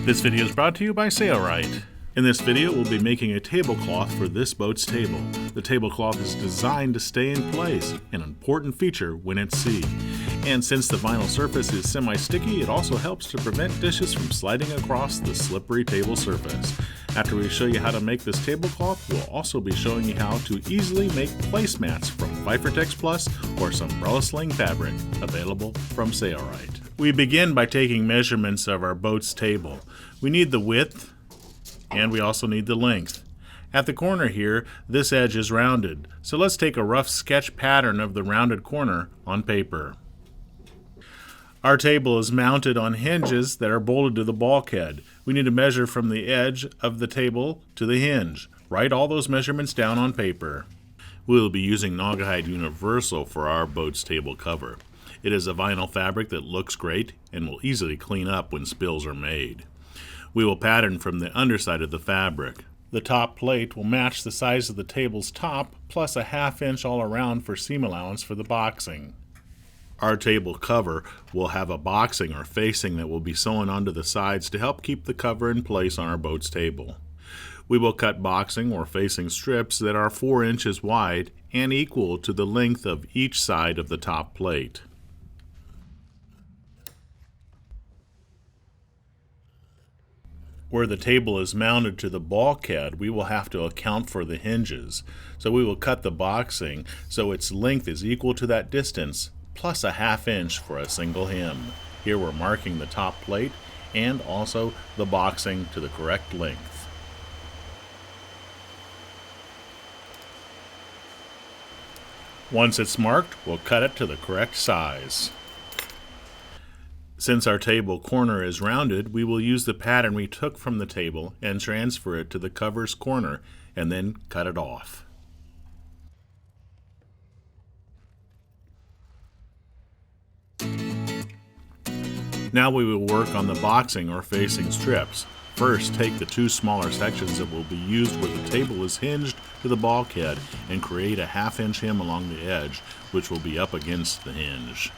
This video is brought to you by Sailrite. In this video, we'll be making a tablecloth for this boat's table. The tablecloth is designed to stay in place, an important feature when at sea. And since the vinyl surface is semi-sticky, it also helps to prevent dishes from sliding across the slippery table surface. After we show you how to make this tablecloth, we'll also be showing you how to easily make placemats from Fibertex Plus or some umbrella sling fabric, available from Sailrite. We begin by taking measurements of our boat's table. We need the width, and we also need the length. At the corner here, this edge is rounded, so let's take a rough sketch pattern of the rounded corner on paper. Our table is mounted on hinges that are bolted to the bulkhead. We need to measure from the edge of the table to the hinge. Write all those measurements down on paper. We will be using Naugahyde Universal for our boat's table cover. It is a vinyl fabric that looks great and will easily clean up when spills are made. We will pattern from the underside of the fabric. The top plate will match the size of the table's top, plus a ½ inch all around for seam allowance for the boxing. Our table cover will have a boxing or facing that will be sewn onto the sides to help keep the cover in place on our boat's table. We will cut boxing or facing strips that are 4 inches wide and equal to the length of each side of the top plate. Where the table is mounted to the bulkhead, we will have to account for the hinges. So we will cut the boxing so its length is equal to that distance, plus a ½ inch for a single hem. Here we're marking the top plate and also the boxing to the correct length. Once it's marked, we'll cut it to the correct size. Since our table corner is rounded, we will use the pattern we took from the table and transfer it to the cover's corner and then cut it off. Now we will work on the boxing or facing strips. First, take the 2 smaller sections that will be used where the table is hinged to the bulkhead and create a ½ inch hem along the edge, which will be up against the hinge.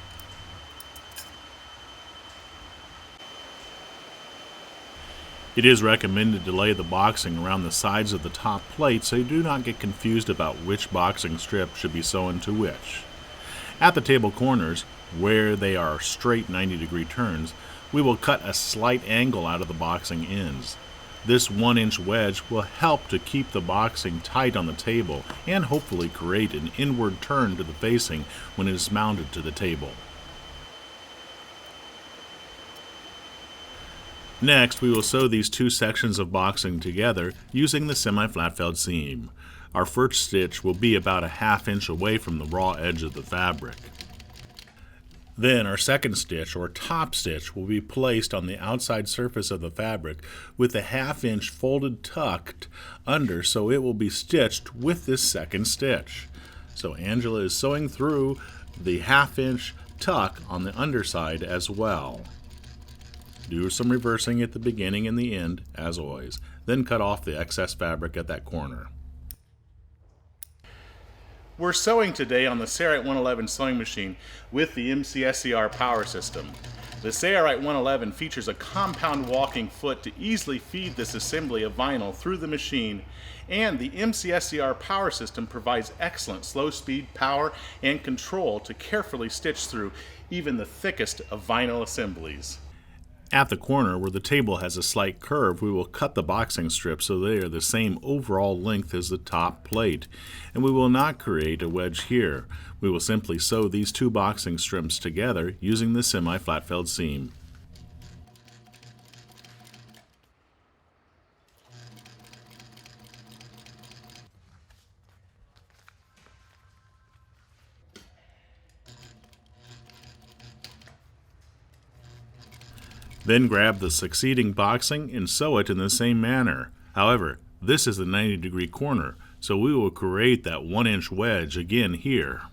It is recommended to lay the boxing around the sides of the top plate so you do not get confused about which boxing strip should be sewn to which. At the table corners, where they are straight 90-degree turns, we will cut a slight angle out of the boxing ends. This 1-inch wedge will help to keep the boxing tight on the table and hopefully create an inward turn to the facing when it is mounted to the table. Next, we will sew these 2 sections of boxing together using the semi-flat felled seam. Our first stitch will be about a ½ inch away from the raw edge of the fabric. Then our second stitch, or top stitch, will be placed on the outside surface of the fabric with a ½ inch folded tucked under, so it will be stitched with this second stitch. So Angela is sewing through the ½ inch tuck on the underside as well. Do some reversing at the beginning and the end, as always. Then cut off the excess fabric at that corner. We're sewing today on the Sailrite 111 sewing machine with the MCSCR power system. The Sailrite 111 features a compound walking foot to easily feed this assembly of vinyl through the machine, and the MCSCR power system provides excellent slow speed, power, and control to carefully stitch through even the thickest of vinyl assemblies. At the corner where the table has a slight curve, we will cut the boxing strips so they are the same overall length as the top plate. And we will not create a wedge here. We will simply sew these 2 boxing strips together using the semi-flat felled seam. Then grab the succeeding boxing and sew it in the same manner. However, this is the 90-degree corner, so we will create that 1-inch wedge again here.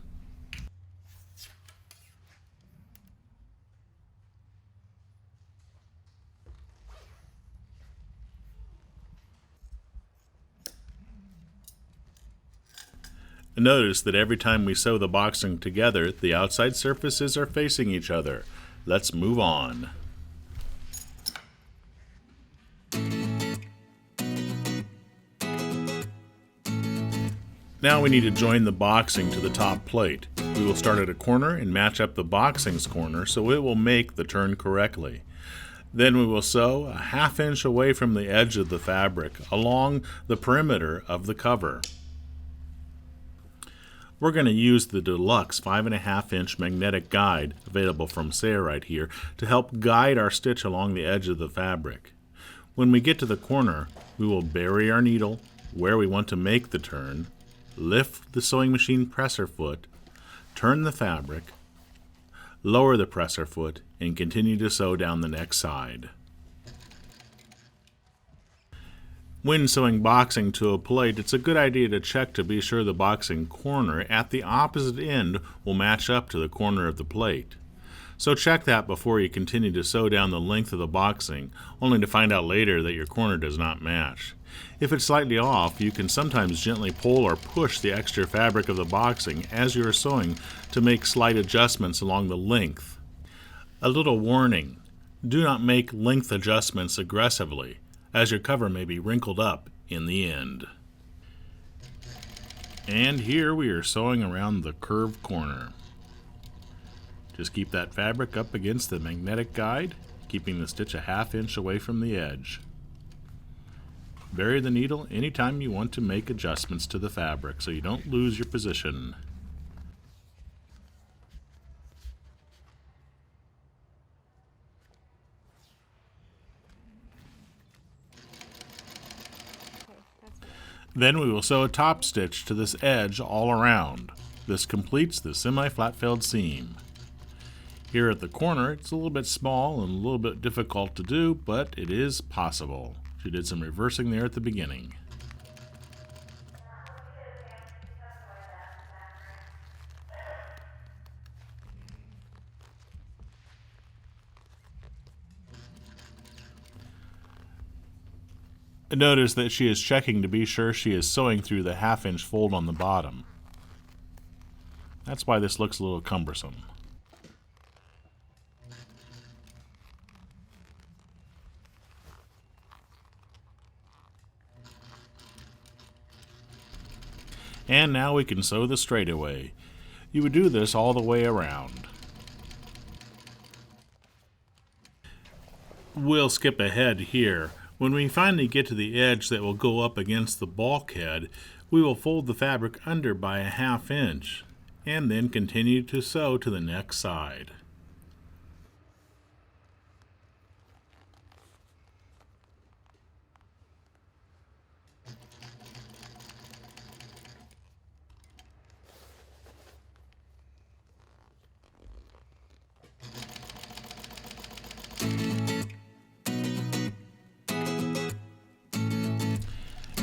Notice that every time we sew the boxing together, the outside surfaces are facing each other. Let's move on. Now we need to join the boxing to the top plate. We will start at a corner and match up the boxing's corner so it will make the turn correctly. Then we will sew a 1/2 inch away from the edge of the fabric along the perimeter of the cover. We're going to use the deluxe 5.5 inch magnetic guide available from Sailrite here to help guide our stitch along the edge of the fabric. When we get to the corner, we will bury our needle where we want to make the turn, lift the sewing machine presser foot, turn the fabric, lower the presser foot, and continue to sew down the next side. When sewing boxing to a plate, it's a good idea to check to be sure the boxing corner at the opposite end will match up to the corner of the plate. So check that before you continue to sew down the length of the boxing, only to find out later that your corner does not match. If it's slightly off, you can sometimes gently pull or push the extra fabric of the boxing as you are sewing to make slight adjustments along the length. A little warning: do not make length adjustments aggressively, as your cover may be wrinkled up in the end. And here we are sewing around the curved corner. Just keep that fabric up against the magnetic guide, keeping the stitch a 1/2 inch away from the edge. Bury the needle anytime you want to make adjustments to the fabric so you don't lose your position. Then we will sew a top stitch to this edge all around. This completes the semi-flat felled seam. Here at the corner, it's a little bit small and a little bit difficult to do, but it is possible. She did some reversing there at the beginning. Notice that she is checking to be sure she is sewing through the 1/2 inch fold on the bottom. That's why this looks a little cumbersome. And now we can sew the straightaway. You would do this all the way around. We'll skip ahead here. When we finally get to the edge that will go up against the bulkhead, we will fold the fabric under by a 1/2 inch, and then continue to sew to the next side.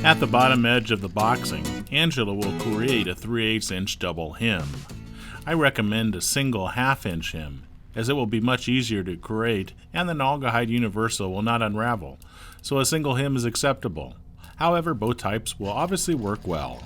At the bottom edge of the boxing, Angela will create a 3/8 inch double hem. I recommend a single 1/2 inch hem, as it will be much easier to create and the Naugahyde Universal will not unravel, so a single hem is acceptable. However, both types will obviously work well.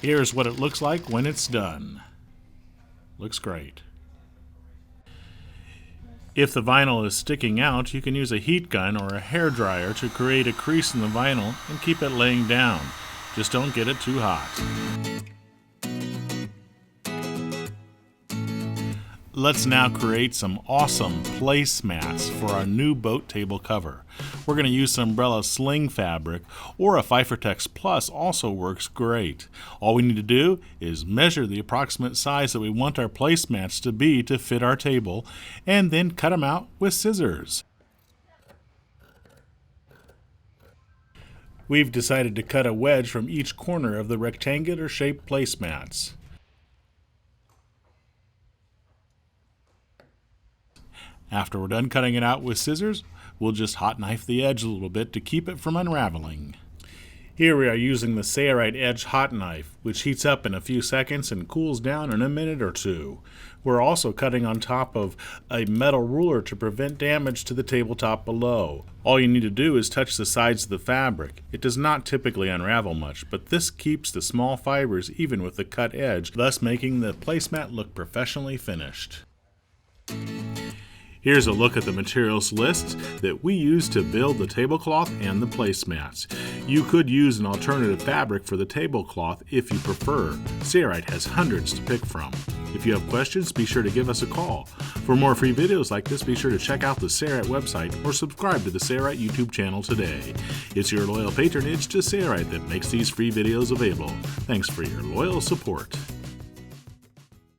Here's what it looks like when it's done. Looks great. If the vinyl is sticking out, you can use a heat gun or a hair dryer to create a crease in the vinyl and keep it laying down. Just don't get it too hot. Let's now create some awesome placemats for our new boat table cover. We're going to use some umbrella sling fabric, or a Fibertex Plus also works great. All we need to do is measure the approximate size that we want our placemats to be to fit our table, and then cut them out with scissors. We've decided to cut a wedge from each corner of the rectangular shaped placemats. After we're done cutting it out with scissors, we'll just hot knife the edge a little bit to keep it from unraveling. Here we are using the Naugahyde Edge hot knife, which heats up in a few seconds and cools down in a minute or two. We're also cutting on top of a metal ruler to prevent damage to the tabletop below. All you need to do is touch the sides of the fabric. It does not typically unravel much, but this keeps the small fibers even with the cut edge, thus making the placemat look professionally finished. Here's a look at the materials lists that we use to build the tablecloth and the placemats. You could use an alternative fabric for the tablecloth if you prefer. Naugahyde has hundreds to pick from. If you have questions, be sure to give us a call. For more free videos like this, be sure to check out the Naugahyde website or subscribe to the Naugahyde YouTube channel today. It's your loyal patronage to Naugahyde that makes these free videos available. Thanks for your loyal support.